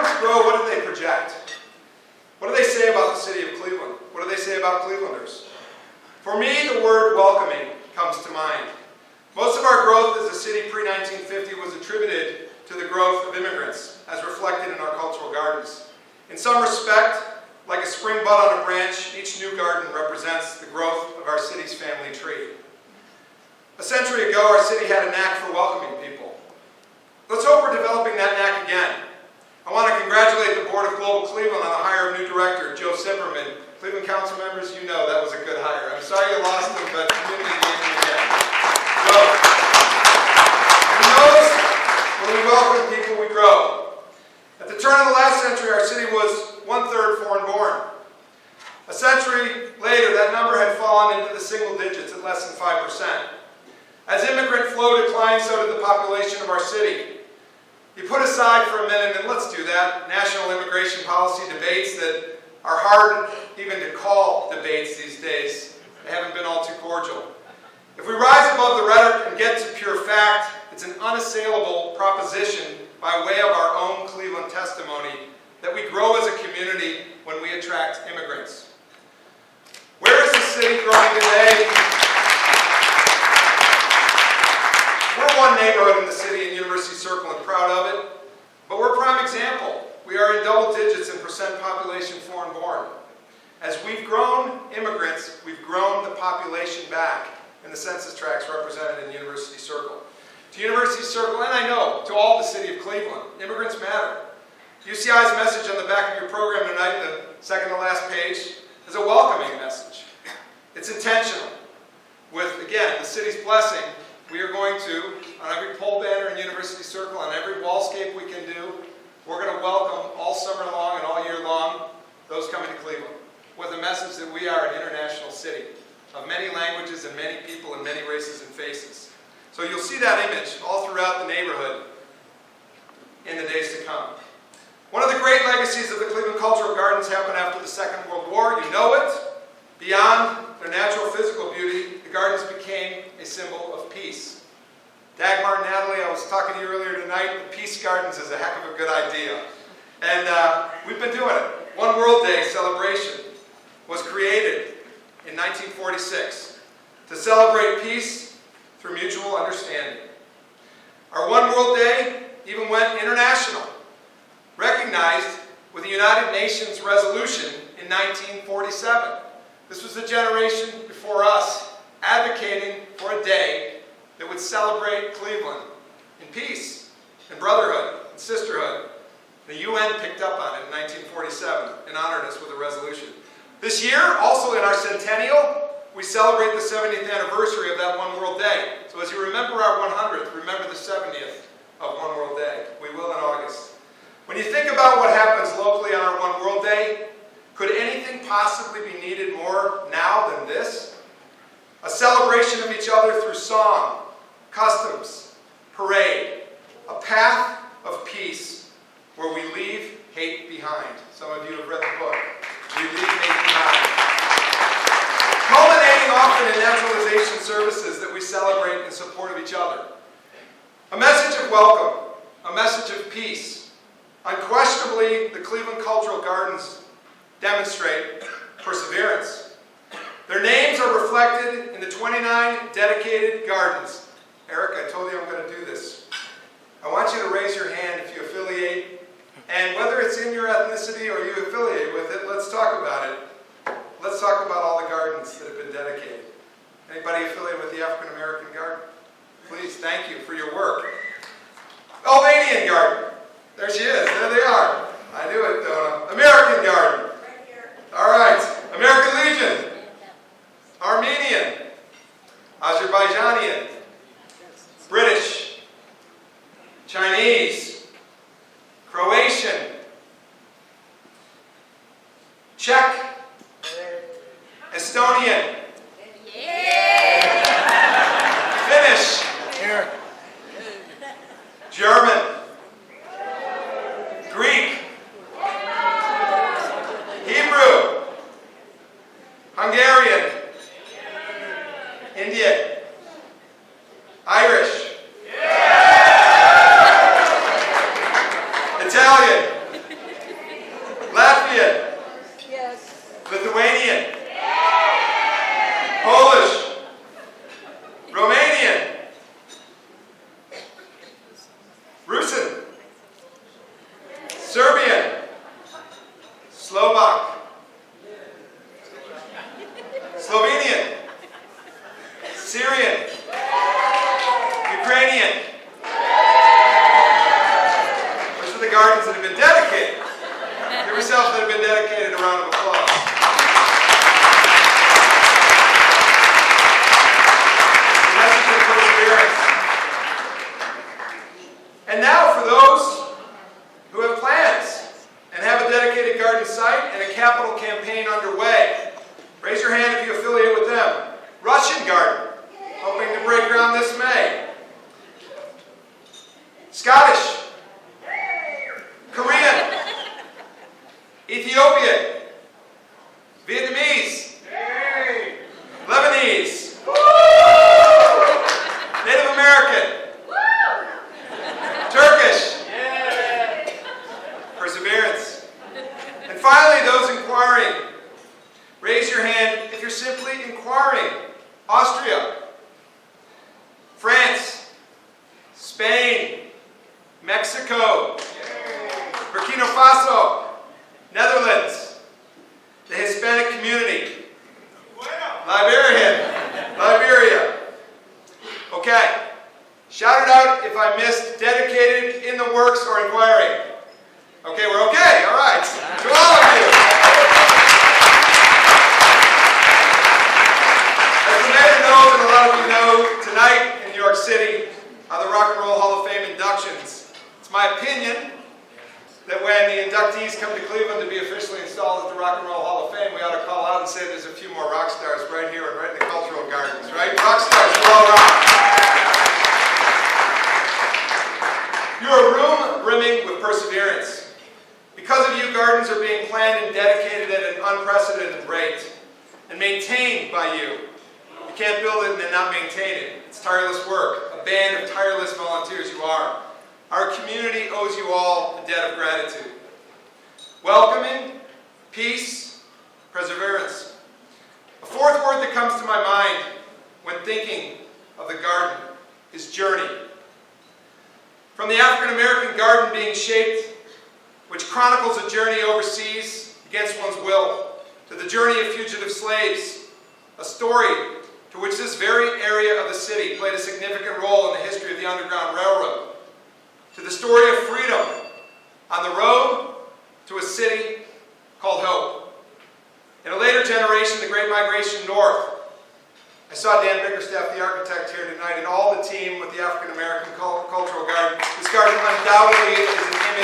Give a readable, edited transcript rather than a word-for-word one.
numbers grow, what do they project? What do they say about the city of Cleveland? What do they say about Clevelanders? For me, the word welcoming comes to mind. Most of our growth as a city pre-1950 was attributed to the growth of immigrants, as reflected in our cultural gardens. In some respect, like a spring bud on a branch, each new garden represents the growth of our city's family tree. A century ago, our city had a knack for welcoming people. Let's hope we're developing that knack again. I want to congratulate the Board of Global Cleveland on the hire of new director, Joe Zimmerman. Cleveland Council members, you know that was a good hire. I'm sorry you lost him, but community gave him again. So, who knows? When we welcome people, we grow. At the turn of the last century, our city was 1/3 foreign-born. A century later, that number had fallen into the single digits at less than 5%. As immigrant flow declined, so did the population of our city. You put aside for a minute, and let's do that, national immigration policy debates that are hard even to call debates these days. They haven't been all too cordial. If we rise above the rhetoric and get to pure fact, it's an unassailable proposition by way of our own Cleveland testimony that we grow as a community when we attract immigrants. Where is the city growing today? We're one neighborhood in the city in University Circle and proud of it, but we're a prime example. We are in double digits in percent population foreign-born. As we've grown immigrants, we've grown the population back in the census tracts represented in University Circle. To University Circle, and I know, to all the city of Cleveland, immigrants matter. UCI's message on the back of your program tonight, the second to last page, is a welcoming message. It's intentional. With, again, the city's blessing, we are going to, on every pole banner in University Circle, on every wallscape we can do, we're going to welcome all summer long and all year long those coming to Cleveland with a message that we are an international city of many languages and many people and many races and faces. So you'll see that image all throughout the neighborhood in the days to come. One of the great legacies of the Cleveland Cultural Gardens happened after the Second World War. You know it. Beyond their natural physical beauty, the gardens became a symbol of peace. Dagmar and Natalie, I was talking to you earlier tonight, the Peace Gardens is a heck of a good idea. And we've been doing it. One World Day celebration was created in 1946 to celebrate peace through mutual understanding. Our One World Day even went international, recognized with the United Nations resolution in 1947. This was the generation before us advocating for a day that would celebrate Cleveland in peace, in brotherhood, in sisterhood. The UN picked up on it in 1947 and honored us with a resolution. This year, also in our centennial, we celebrate the 70th anniversary of that One World Day. So as you remember our 100th, remember the 70th of One World Day. We will in August. When you think about what happens locally on our One World Day, could anything possibly be needed more now than this? A celebration of each other through song, customs, parade, a path of peace where we leave hate behind. Some of you have read the book. We leave hate behind. Culminating often in naturalization services that we celebrate in support of each other. A message of welcome, a message of peace. Unquestionably, the Cleveland Cultural Gardens demonstrate perseverance. Their names are reflected in the 29 dedicated gardens. Eric, I told you I'm going to do this. I want you to raise your hand if you affiliate, and whether it's in your ethnicity or you affiliate with it, let's talk about it. Let's talk about all the gardens that have been dedicated. Anybody affiliated with the African American Garden? Please, thank you for your work. Albanian Garden. There she is. There they are. I knew it, don't I? American Garden. Right here. All right. American Legion. Armenian. Azerbaijanian. British. Chinese. Croatian. Czech. Estonian. Finnish. German. Greek. Hebrew. Hungarian. Indian. Irish. Italian. Serbian, Slovak, Slovenian, Syrian, Ukrainian. Those are the gardens that have been dedicated. Give yourselves that have been dedicated a round of applause. The message of perseverance. And now for those who have plans and have a dedicated garden site and a capital campaign underway. Raise your hand if you affiliate with them. Russian garden, hoping to break ground this May. Scottish, Korean, Ethiopian, Vietnamese, Lebanese, Native American, Turkish, perseverance. And finally, those inquiring. Raise your hand if you're simply inquiring. Austria, France, Spain, Mexico, Burkina Faso, Netherlands, the Hispanic community, Liberia. Okay. Shout it out if I missed dedicated, in the works, or inquiring. Okay, we're okay. All right. To all of you. As the mayor knows, and a lot of you know, tonight in New York City are the Rock and Roll Hall of Fame inductions. It's my opinion that when the inductees come to Cleveland to be officially installed at the Rock and Roll Hall of Fame, we ought to call out and say there's a few more rock stars right here and right in the cultural gardens, right? Rock stars, we're all rock. You're a room brimming with perseverance. Because of you, gardens are being planned and dedicated at an unprecedented rate and maintained by you. You can't build it and then not maintain it. It's tireless work, a band of tireless volunteers you are. Our community owes you all a debt of gratitude. Welcoming, peace, perseverance. A fourth word that comes to my mind when thinking of the garden is journey. From the African American garden being shaped, which chronicles a journey overseas against one's will, to the journey of fugitive slaves, a story to which this very area of the city played a significant role in the history of the Underground Railroad, to the story of freedom on the road to a city called Hope. In a later generation, the Great Migration North. I saw Dan Bickerstaff, the architect, here tonight, and all the team with the African American Cultural Garden. This garden undoubtedly is an image